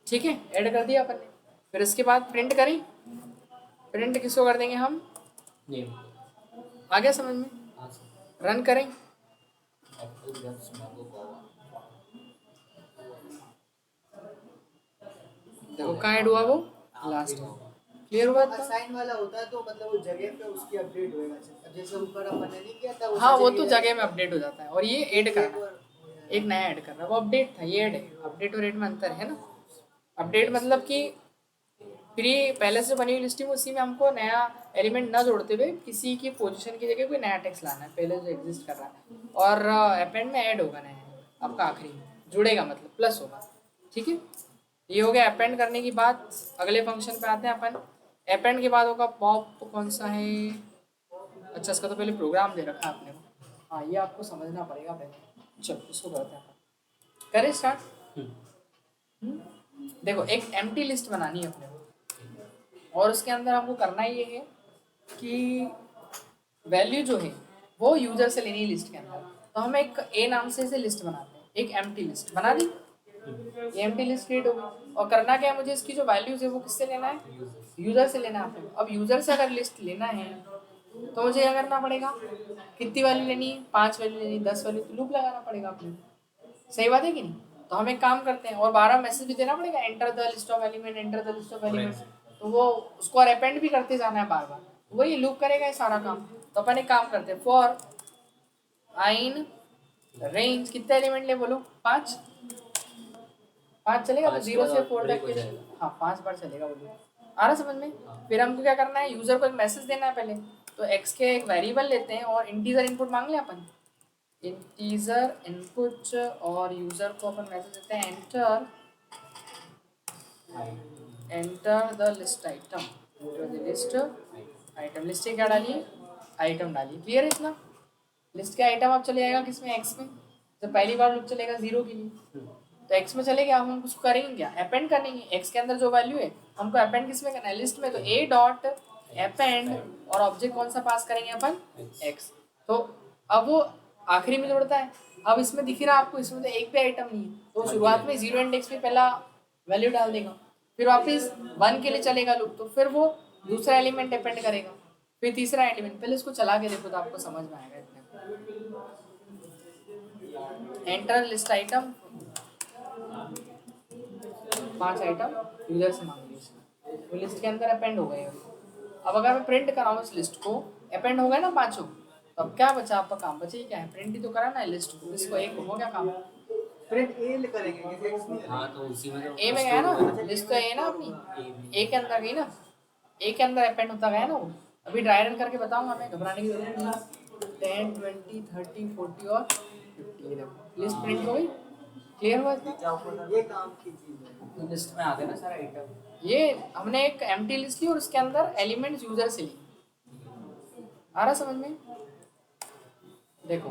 ठीक है, ऐड कर दिया अपन ने। फिर इसके बाद प्रिंट करें, प्रिंट किसको कर देंगे हम, नेम। आ गया समझ में, हाँ सर। रन करें। Apple grapes mango guava. देखो कहाँ ऐड हुआ वो, लास्ट में। क्लियर हुआ था। असाइन वाला होता है तो मतलब वो जगह पे उसकी अपडेट होएगा, जैसे ऊपर अपन ने नहीं किया था हाँ वो तो जगह में अपडेट हो जाता है, और ये ऐड करना है, एक नया ऐड करना है, वो अपडेट था, ये ऐड है। अपडेट और ऐड में अंतर है ना। अपडेट मतलब कि प्री पहले से बनी हुई लिस्ट में उसी में हमको नया एलिमेंट ना जोड़ते हुए किसी की पोजीशन की जगह कोई नया टेक्स्ट लाना है पहले जो एग्जिस्ट कर रहा है, और अपेंड में ऐड होगा नया आपका आखिरी में जुड़ेगा, मतलब प्लस होगा। ठीक है, ये हो गया अपेंड करने की बात। अगले फंक्शन पे आते हैं अपन। अपेंड के बाद होगा पॉप, कौन सा है, अच्छा इसका तो पहले प्रोग्राम दे रखा है आपने को, हाँ ये आपको समझना पड़ेगा पहले। चलो इसको करते हैं अपन, करें स्टार्ट। देखो एक एम्प्टी लिस्ट बनानी है अपने को, और उसके अंदर हमको करना ये है कि वैल्यू जो है वो यूजर से लेनी है लिस्ट के अंदर। तो हम एक ए नाम से इसे लिस्ट बनाते हैं, एक एम्प्टी लिस्ट बना दी, ये एम्प्टी लिस्ट क्रिएट हो गई। और करना क्या है, मुझे इसकी जो वैल्यूज है वो किससे लेना है, यूजर से लेना है अपने को। अब यूजर से अगर लिस्ट लेना है तो मुझे क्या करना पड़ेगा, कितनी वैल्यू लेनी है, 5 वैल्यू लेनी है, 10 वैल्यू, तो लूप लगाना पड़ेगा अपने को। सही बात है कि नहीं। तो हम एक काम करते हैं, और 12 मैसेज भी देना पड़ेगा, enter the list of element, enter the list of element, तो वो उसको अपेंड भी करते जाना है बार बार, वही लूप करेगा ये सारा काम। तो अपन एक काम करते हैं, फॉर आइन रेंज, कितने एलिमेंट ले बोलो, 5, 5 चलेगा, तो 0 से 4 तक के, हाँ 5 बार चलेगा वो लूप। आ रहा समझ में। फिर हमको क्या करना है, यूजर को एक मैसेज देना है पहले। तो एक्स के एक वेरिएबल लेते हैं और इंटीजर इनपुट मांग लें अपन, इंटीजर इनपुट, और यूजर को अपन मैसेज देते हैं enter, enter the list item, enter the list item, list क्या डालिए, आइटम डालिए। क्लियर है इतना। लिस्ट के आइटम अब चले जाएगा किसमें, एक्स में। तो पहली बार लूप चलेगा 0 के लिए, तो एक्स में चले गया, हम उसको करेंगे क्या, अपेंड करेंगे। एक्स के अंदर जो वैल्यू है हमको अपेंड किस में करना है, लिस्ट में। तो ए डॉट अपेंड, और ऑब्जेक्ट कौन सा पास करेंगे अपन, एक्स। तो अब वो आखिरी में जोड़ता है। अब इसमें दिख रहा है आपको, इसमें तो एक भी आइटम नहीं है, तो शुरुआत में 0 इंडेक्स पे पहला वैल्यू डाल देगा, फिर वापस 1 के लिए चलेगा लूप, तो फिर वो दूसरा एलिमेंट अपेंड करेगा, फिर तीसरा एलिमेंट। पहले इसको चला के देखो तो आपको समझ में आएगा। Enter list item, 5 item user से मांग ली, तो लिस्ट के अंदर अपेंड हो गए। अब अगर मैं प्रिंट कराऊँ इस लिस्ट को, अपेंड हो गए ना पांचों, तो अब क्या बचा आपका काम, बचे क्या है, प्रिंट ही तो कराना है लिस्ट को, इसको एक हो गया काम। प्रिंट ए करेंगे किसी एक्स में। हाँ तो उसी में तो ए में गया ना, लिस्ट तो ए ना अपनी, ए के अंदर गई ना, ए के अंदर अपेंड होता गया ना वो। अभी ड्राई रन करके बताऊंगा मैं, घबराने की जरूरत नहीं है। 10 20 30 40 और 50, लिस्ट प्रिंट हो गई। क्लियर हुआ इसमें? ये काम की चीज है। तो लिस्ट में आ गया ना सारा आइटम। ये हमने एक एम्प्टी लिस्ट ली और उसके अंदर एलिमेंट्स यूजर से ली। आ रहा समझ में। देखो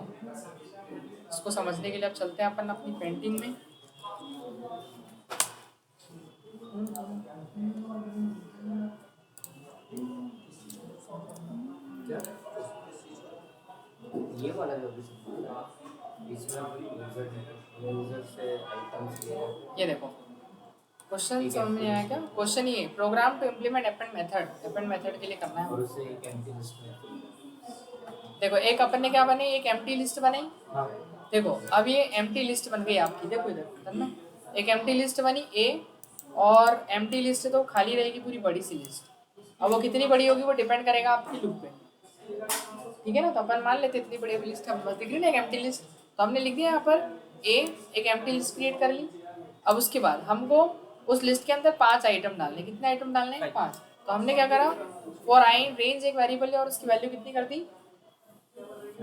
इसको समझने के लिए अब चलते हैं अपन अपनी पेंटिंग में। ये वाला जो भी इसमें यूजर से आइटम्स लिए ये देखो क्वेश्चन एक समझ में empty आया list क्या? है। क्वेश्चन ये program to implement append method के लिए करना और है। उससे एक एम्प्टी लिस्ट में देखो एक अपन ने क्या बनाई, एक एम्प्टी लिस्ट बनाई। हाँ देखो अब ये एम्प्टी लिस्ट बन गई आपकी, देखो इधर बटन में एक एम्प्टी लिस्ट बनी ए, और एम्प्टी लिस्ट तो खाली रहेगी पूरी बड़ी सी लिस्ट। अब वो कितनी बड़ी होगी वो डिपेंड करेगा आपकी लूप पे, ठीक है ना। तो अपन मान लेते इतनी बड़ी लिस्ट हम बस दिख रही ना एक एम्प्टी लिस्ट, तो हमने लिख दिया यहाँ पर ए, एक एम्प्टी लिस्ट क्रिएट कर ली। अब उसके बाद हमको उस लिस्ट के अंदर 5 आइटम डालने, कितने आइटम डालने हैं? 5। तो हमने क्या करा, फॉर आई रेंज एक वेरिएबल है और उसकी वैल्यू कितनी कर दी?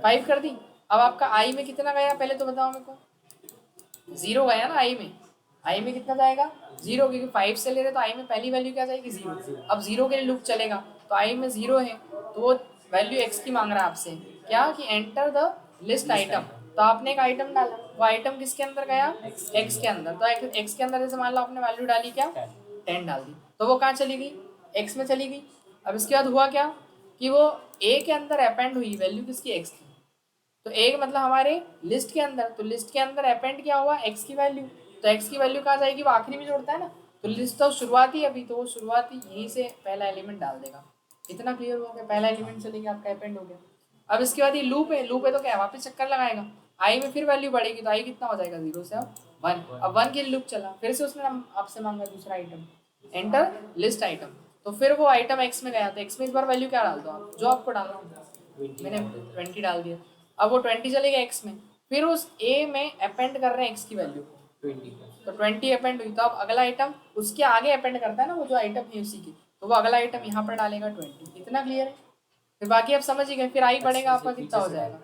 5 कर दी। अब आपका आई में कितना गया पहले तो बताओ मेरे को? 0 गया ना आई में। आई में कितना जाएगा? 0, क्योंकि 5 से ले रहे तो आई में पहली वैल्यू क्या जाएगी? 0। अब 0 के लिए लूप चलेगा, तो आई में 0 है तो वो वैल्यू x की मांग रहा है आपसे, क्या कि एंटर द लिस्ट आइटम। तो आपने एक आइटम डाला, वो आइटम किसके अंदर गया? x के अंदर। तो x के अंदर जैसे मान लो आपने वैल्यू डाली क्या? 10 डाल दी, तो वो कहाँ चली गई? x में चली गई। अब इसके बाद हुआ क्या कि वो a के अंदर अपेंड हुई वैल्यू किसकी? x की। तो एक मतलब हमारे लिस्ट के अंदर, तो लिस्ट के अंदर अपेंड क्या हुआ? x की वैल्यू। तो x की वैल्यू कहाँ जाएगी? वो आखिरी में जोड़ता है ना, तो लिस्ट तो शुरुआती अभी, तो वो शुरुआती यहीं से पहला एलिमेंट डाल देगा। इतना क्लियर हो गया? पहला एलिमेंट चलेगी आपका अपेंड हो गया। अब इसके बाद ये लूप है, लूप है तो क्या है? वापस चक्कर लगाएगा, आई में फिर वैल्यू बढ़ेगी, तो आई कितना हो जाएगा? 0 से अब 1। अब 1 के लिए लूप चला, फिर से उसने आपसे मांगा दूसरा आइटम, एंटर लिस्ट आइटम। तो फिर वो आइटम x में गया, तो x में इस बार वैल्यू क्या डाल दो आप, जो आपको डालना होगा। मैंने 20 डाल दिया। अब वो 20 चलेगा x में, फिर उस a में अपेंड कर रहे हैं x की वैल्यू को, 20 तो 20 अपेंड हुई। तो अब अगला आइटम उसके आगे अपेंड करता है ना, वो जो आइटम है उसी की, तो वो अगला आइटम यहाँ पर डालेगा 20। इतना क्लियर है? फिर बाकी आप समझ ही गए, फिर आई बढ़ेगा आपका कितना हो जाएगा।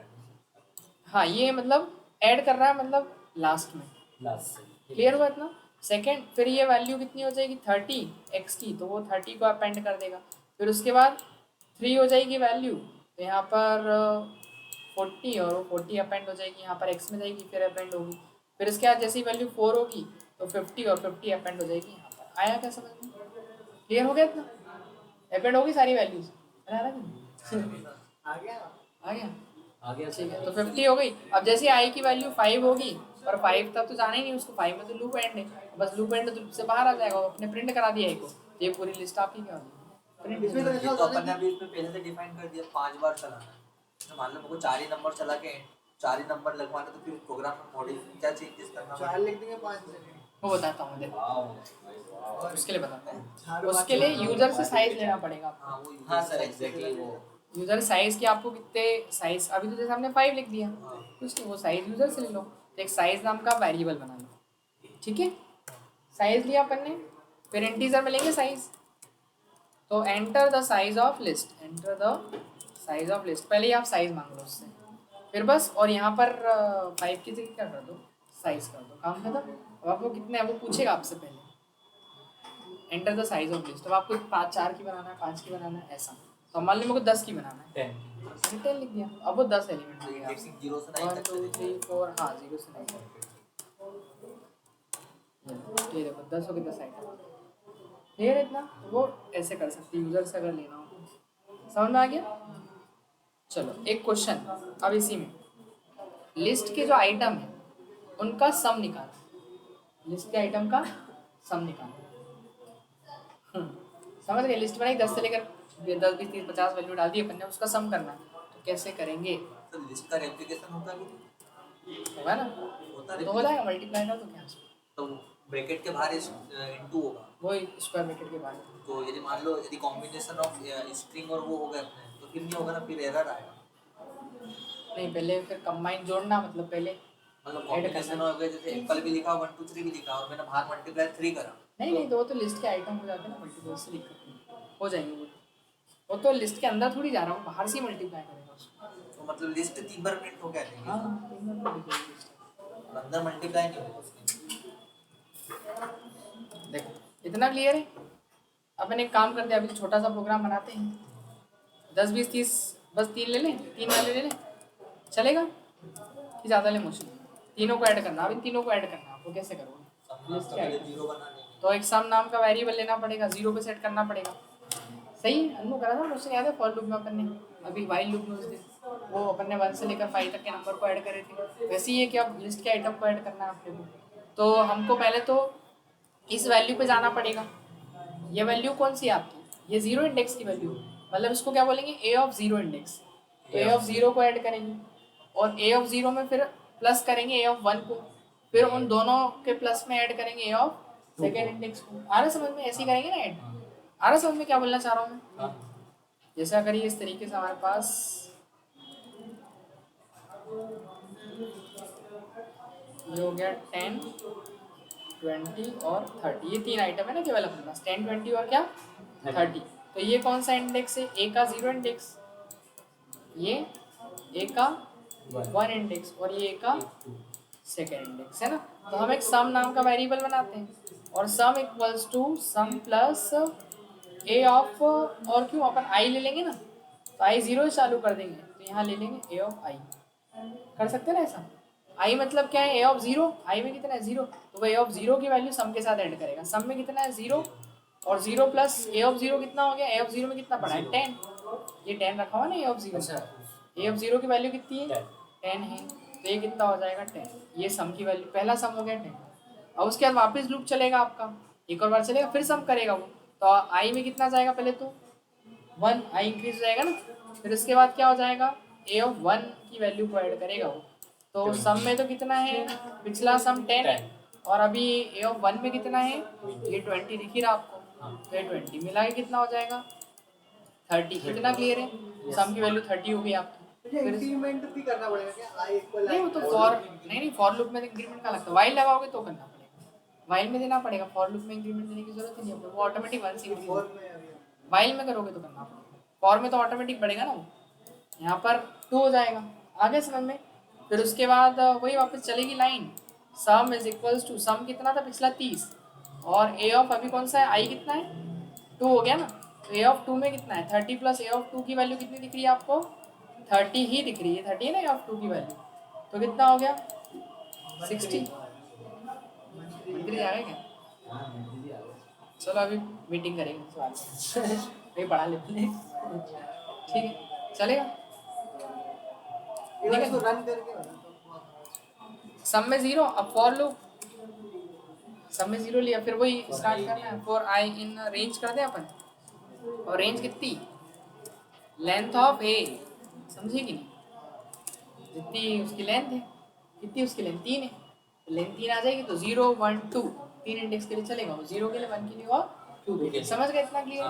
हाँ ये मतलब ऐड कर रहा है, मतलब लास्ट में। लास्ट से क्लियर हुआ इतना? सेकेंड, फिर ये वैल्यू कितनी हो जाएगी? 30 x की, तो वो 30 को अपेंड कर देगा। फिर उसके बाद 3 हो जाएगी वैल्यू, तो यहाँ पर 40, और वो 40 अपेंड हो जाएगी यहाँ पर x में जाएगी, फिर अपेंड होगी। फिर इसके बाद जैसी वैल्यू 4 होगी तो 50 और 50 अपेंड हो जाएगी यहाँ पर। आया क्या समझ में? क्लियर हो गया इतना? अपेंड होगी सारी वैल्यूज, आ रहा है? आ गया। आ गया? आ गया ठीक है, तो 50 हो गई। अब जैसे आई की वैल्यू 5 होगी, और 5 तब तो जाना ही नहीं उसको, 5 में तो लूप एंड है, बस लूप एंड तो लूप से बाहर आ जाएगा, वो अपने प्रिंट करा दिया को, ये पूरी लिस्ट आपकी क्या होगी? इसमें तो ये ऐसा तो होता अपन ने है अभी इसमें पहले से डिफाइन कर दिया 5 बार चलाना है। तो मान लो मुझको 4 ही नंबर चला के 4 ही नंबर लगवाना, तो फिर प्रोग्राम में मॉडिफाई क्या चेंजेस करना कि 4 लिख देंगे 5 जगह। वो बताता हूँ देखो, उसके लिए बताते हैं। चार उसके लिए यूजर से साइज लेना पड़ेगा आपको। हाँ वो हाँ सर एग्जैक्टली वो यूजर साइज की आपको कितने साइज, अभी तो जैसे हमने 5 लिख दिया, कुछ नहीं, वो साइज यूजर से ले लो, तो एक साइज नाम का वेरिएबल बना लो, ठीक है। साइज लिया अपन ने, फिर इंटीजर में लेंगे साइज, तो enter the size of list, enter the size of list, पहले ही आप साइज मांग लो उससे, फिर बस, और यहाँ पर 5 की जगह क्या कर दो? साइज कर दो, काम खत्म। अब आपको कितने है वो पूछेगा आपसे पहले, enter the size of list. अब आपको 4 की बनाना है, 5 की बनाना है, ऐसा। तो मान लो मेरे को 10 की बनाना है, 10 मैंने 10 लिख दिया, अब वो 10 एलिमेंट हो गए इंडेक्सिंग 0 से 9 1 तक 2 चलेगी। 3 4, हाँ 0 से 9 ये देखो 10 हो गए 10 आइटम। क्लियर है इतना? तो वो ऐसे कर सकते यूजर से अगर लेना हो तो। समझ में आ गया? चलो एक क्वेश्चन अब इसी में, लिस्ट के जो आइटम है उनका सम निकालो, लिस्ट के आइटम का सम निकालो। समझ गए? लिस्ट बनाई 10 से लेकर 10 20 30 50 वैल्यू डाल दी अपन ने, उसका सम करना है, तो कैसे करेंगे? तो लिस्ट का रेप्लिकेशन होता है कि होगा ना, होता तो हो जाएगा मल्टीप्लाई का, तो क्या तो ब्रैकेट के बाहर इनटू होगा। वही स्क्वायर ब्रैकेट के बाद। तो यदि मान लो यदि कॉम्बिनेशन ऑफ स्ट्रिंग और वो हो गए अपने, तो फिर नहीं होगा ना, फिर एरर आएगा। नहीं पहले फिर कंबाइन जोड़ना, मतलब पहले मतलब कॉम्बिनेशन हो गए, जैसे एप्पल भी लिखा 1 2 3 भी लिखा और मैंने बाहर मल्टीप्लाई 3 करा। नहीं तो वो तो लिस्ट के आइटम हो जाते हैं ना, मल्टीपल से दिक्कत नहीं, हो जाएंगे वो तो लिस्ट के अंदर थोड़ी जा रहा हूँ, बाहर से ही मल्टीप्लाई करेगा उसको। तो मतलब लिस्ट 3 बार प्रिंट हो गया हाँ है, 3 बार तो दिखेगी लिस्ट। और अंदर मल्टीप्लाई नहीं होगा उसके। देखो इतना क्लियर है? अपन एक काम करते हैं, अभी छोटा सा प्रोग्राम बनाते हैं, 10 20 30, बस 3 ले लें, 3 वाले ले लें, चलेगा कि ज़्यादा ले? मुश्किल, तीनों को ऐड करना, अब इन तीनों को ऐड करना, आपको कैसे करोगे? लिस्ट के आइटम, 0 बना लेंगे। तो एक सम नाम का वेरिएबल लेना पड़ेगा, 0 पे सेट करना पड़ेगा। सही है, अनु करा था मुझसे, याद है फॉर लूप में अपन ने, अभी वाइल लूप में उस दिन वो अपन ने 1 से लेकर 5 तक के नंबर को ऐड करे थे, वैसे ही है कि अब लिस्ट के आइटम को ऐड करना है आपको। तो हमको पहले तो इस वैल्यू पे जाना पड़ेगा। ये वैल्यू कौन सी है आपकी, ये जीरो इंडेक्स की वैल्यू, मतलब इसको क्या बोलेंगे, ए ऑफ जीरो इंडेक्स। तो ए ऑफ जीरो को ऐड करेंगे और ए ऑफ जीरो में फिर प्लस करेंगे ए ऑफ वन को, फिर उन दोनों के प्लस में ऐड करेंगे ए ऑफ सेकेंड इंडेक्स को। आ रहा समझ में, ऐसे ही करेंगे ना ऐड। आ रहा समझ में क्या बोलना चाह रहा हूँ मैं। जैसा करिए इस तरीके से हमारे पास ये हो गया 10, 20 और 30, ये 3 आइटम है ना केवल अपने पास, 10, 20 और क्या 30। तो ये कौन सा इंडेक्स है, ए का जीरो इंडेक्स, ये ए का वन इंडेक्स और ये ए का सेकेंड इंडेक्स है ना। तो हम एक सम नाम का वेरिएबल बनाते हैं और sum equals to sum plus a of, और क्यों अपन आई ले लेंगे ना, तो आई जीरो चालू कर देंगे, तो यहाँ ले लेंगे ए ऑफ आई। कर सकते हैं ना ऐसा। आई मतलब क्या है, ए ऑफ जीरो, आई में कितना है जीरो, तो वो ए ऑफ जीरो की वैल्यू सम के साथ ऐड करेगा। सम में कितना है जीरो, और zero plus a of zero कितना हो गया, ए ऑफ जीरो में कितना पड़ा है 10, ये 10 रखा हुआ ना a of zero. A of zero की वैल्यू कितनी है 10 है, तो ये कितना हो जाएगा 10, ये सम की वैल्यू, पहला सम हो गया 10। और उसके बाद वापस लूप चलेगा आपका, एक और बार चलेगा, फिर सम करेगा वो, तो आई में कितना जाएगा पहले तो 1, आई इंक्रीज हो जाएगा ना, फिर उसके बाद क्या हो जाएगा, ए ऑफ 1 की वैल्यू को ऐड करेगा वो। तो सम में तो कितना है, पिछला सम 10 है और अभी ए ऑफ 1 में कितना है, ये 20 दिख ही रहा आपको, तो ये 20 मिला के कितना हो जाएगा 30। कितना क्लियर है, सम की वैल्यू 30 हो गई आपकी। मुझे इंक्रीमेंट भी करना पड़ेगा क्या, आई इक्वल नहीं वो तो फॉर नहीं फॉर लूप में इंक्रीमेंट का लगता है, वाइल लगाओगे तो करना पड़ेगा, वाइल में देना पड़ेगा, फॉर लूप में इंक्रीमेंट देने की जरूरत ही नहीं है, वो ऑटोमेटिक 1 से इंक्रीज, फोर में अभी वाइल में करोगे तो करना पड़ेगा, फॉर में तो ऑटोमेटिक बढ़ेगा ना वो, यहाँ पर 2 हो जाएगा। आगे समझ में, फिर उसके बाद वही वापस चलेगी line, sum is equals to sum कितना था पिछला 30 और ए ऑफ अभी कौन सा है, आई कितना है 2 हो गया ना, तो ए ऑफ 2 में कितना है 30 प्लस ए ऑफ 2 की वैल्यू कितनी दिख रही है आपको 30 ही दिख रही है, 30 है ना ए ऑफ 2 की वैल्यू, तो कितना हो गया 60। मंत्री जा रहे क्या, चलो अभी मीटिंग करेंगे इस बात से भाई पढ़ा लेते हैं, ठीक है चलेगा। एक इसको रन करके बना तो सम में जीरो, अब फॉर लूप सम में जीरो लिया, फिर वही स्टार्ट करना है, फॉर आई इन रेंज कर दे अपन, और रेंज कितनी, लेंथ ऑफ ए, समझे कि नहीं, जितनी उसकी लेंथ है, कितनी उसकी लेंथ 3 है, लेंथ 3 आ जाएगी तो 0, 1, 2 3 इंडेक्स के लिए चलेगा, वो 0 के लिए 1 के लिए और 2 के लिए। समझ गए इतना क्लियर,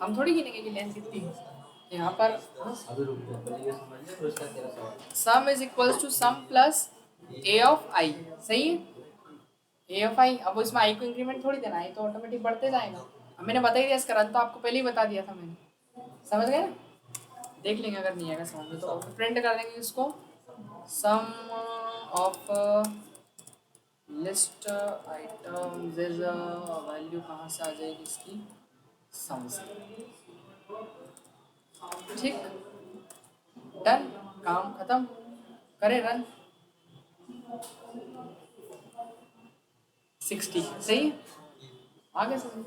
हम थोड़ी गिनेंगे कि लेंथ कितनी है यहाँ पर। अभी रुक जा, पहले ये समझ ले, फिर उसका तेरा सवाल। Sum is equals to sum plus a of I, सही है, ए ऑफ आई। अब इसमें आई को इंक्रीमेंट थोड़ी देना है, तो ऑटोमेटिक बढ़ते जाएगा, अब मैंने बता ही दिया इसका रन, तो आपको पहले ही बता दिया था मैंने, समझ गए ना, देख लेंगे अगर नहीं आएगा समझ में तो प्रिंट कर देंगे इसको, sum of list items is value कहाँ से आ जाएगी इसकी, सम से, ठीक, डन, काम खत्म, करें रन, 60 सही है, आगे समझ,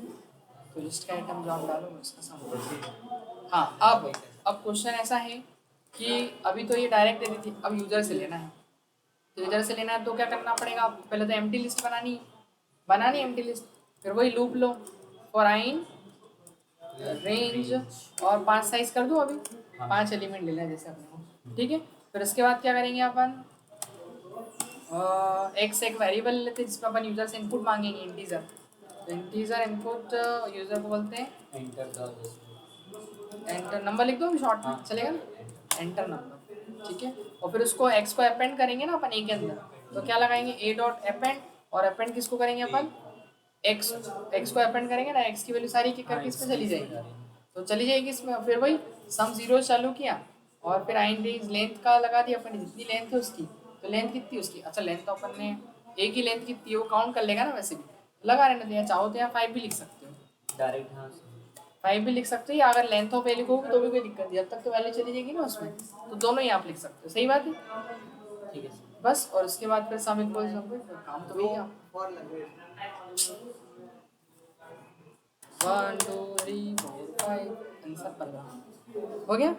तो लिस्ट का आइटम जो आप डालोगे उसका सम। हाँ अब क्वेश्चन ऐसा है कि अभी तो ये डायरेक्ट दे दी थी, अब यूजर से लेना है, तो यूजर से लेना है तो क्या करना पड़ेगा आपको, पहले तो एम्प्टी लिस्ट बनानी एम्प्टी लिस्ट, फिर वही loop low for I in range और 5 साइज कर दो, अभी 5 एलिमेंट ले लें जैसे अपने को, ठीक है। फिर उसके बाद क्या करेंगे अपन, एक से एक वेरिएबल लेते हैं जिसमें अपन यूजर से इनपुट मांगेंगे, इंटीजर, तो इंटीजर इनपुट यूजर को बोलते हैं एंटर द, एंटर, नंबर लिख दो अभी शॉर्ट में चलेगा ना, एंटर नंबर, ठीक है। और फिर उसको एक्स को अपेंड करेंगे ना अपन ए के अंदर, तो क्या लगाएंगे ए डॉट अपेंड, और अपेंड किसको करेंगे अपन, एक्स को अपेंड करेंगे ना, एक्स की वैल्यू सारी करके इसमें चली जाएगी, तो चली जाएगी इसमें, फिर वही सम जीरो चालू किया और फिर आई रेंज लेंथ का लगा दिया अपन, जितनी लेंथ है उसकी, तो लेंथ कितनी उसकी, अच्छा लेंथ तो अपन ने ए की लेंथ कितनी है वो काउंट कर लेगा ना, वैसे भी लगा रहने दिया, चाहो तो यहाँ 5 भी लिख सकते हो, डायरेक्ट हाँ 5 भी लिख सकते हो, या अगर लेंथ ऑफ ए लिखोगे तो भी कोई दिक्कत नहीं, जब तक तो वैल्यू चली जाएगी ना उसमें, तो दोनों ही आप लिख सकते हो, सही बात है, ठीक है। बस। और उसके बाद फिर सम इक्वल काम तो वही है आप, फॉर लैंग्वेज 1 2 3 4 5 आंसर 15 हो गया,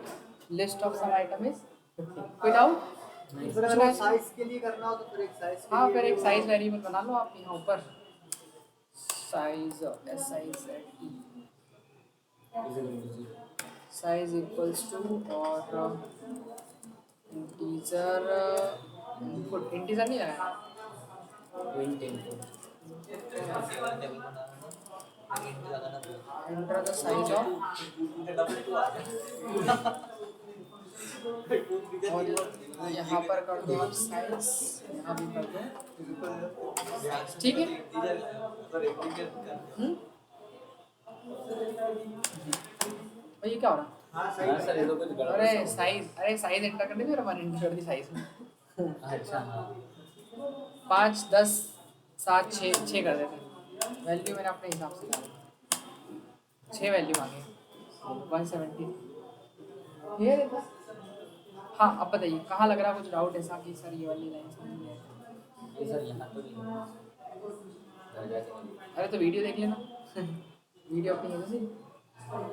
list of sum item is 15। कोई डाउट, फिर अगर साइज के लिए करना हो तो फिर एक साइज के हाँ लिए फिर एक साइज वेरिएबल बना लो आप यहाँ ऊपर, size SIZE size equals to और इंटीजर इनपुट इंटीजर नहीं लगाना एंटर द साइज ऑफ और यहाँ पर कर दो आप साइज यहाँ भी कर दो ठीक है और ये क्या हो रहा हाँ सही हाँ सर ये तो कुछ गड़बड़ अरे सा हो साइज एंटर करने फिर हमारे एंटर कर दी साइज में गया। अच्छा हाँ 5 10 7 6 कर देते वैल्यू मैंने अपने हिसाब से डाली 6 वैल्यू मांगे 170 ये देखो हाँ अब बताइए कहाँ लग रहा है कुछ डाउट ऐसा कि सर ये वाली लाइन समझ नहीं आई ये सर यहाँ तो नहीं है। घर जाके अरे तो वीडियो देख लेना वीडियो अपनी है ना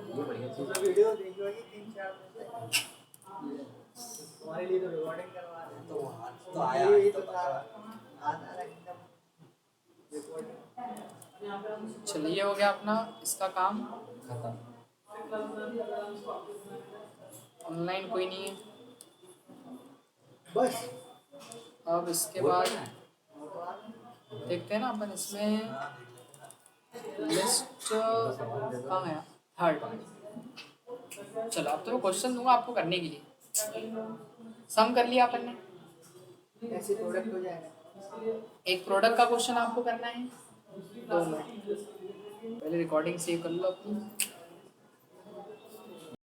ये बढ़िया चीज़ तो वीडियो देखी होगी 3-4 तुम्हारे लिए तो रिकॉर्डिंग करवा रहे हैं तो आज तो आया ये आज तो तो था पक्का। आधा एकदम रिकॉर्डिंग चलिए ये हो गया अपना इसका काम खत्म। ऑनलाइन कोई नहीं है बस अब इसके वो बाद क्या है? देखते हैं ना अपन इसमें लिस्ट कहाँ है थर्ड चलो अब तो मैं क्वेश्चन दूंगा आपको करने के लिए सम कर लिया अपन ने ऐसे प्रोडक्ट हो जाएगा एक प्रोडक्ट का क्वेश्चन आपको करना है 2 मिनट पहले रिकॉर्डिंग सेव कर लो अपनी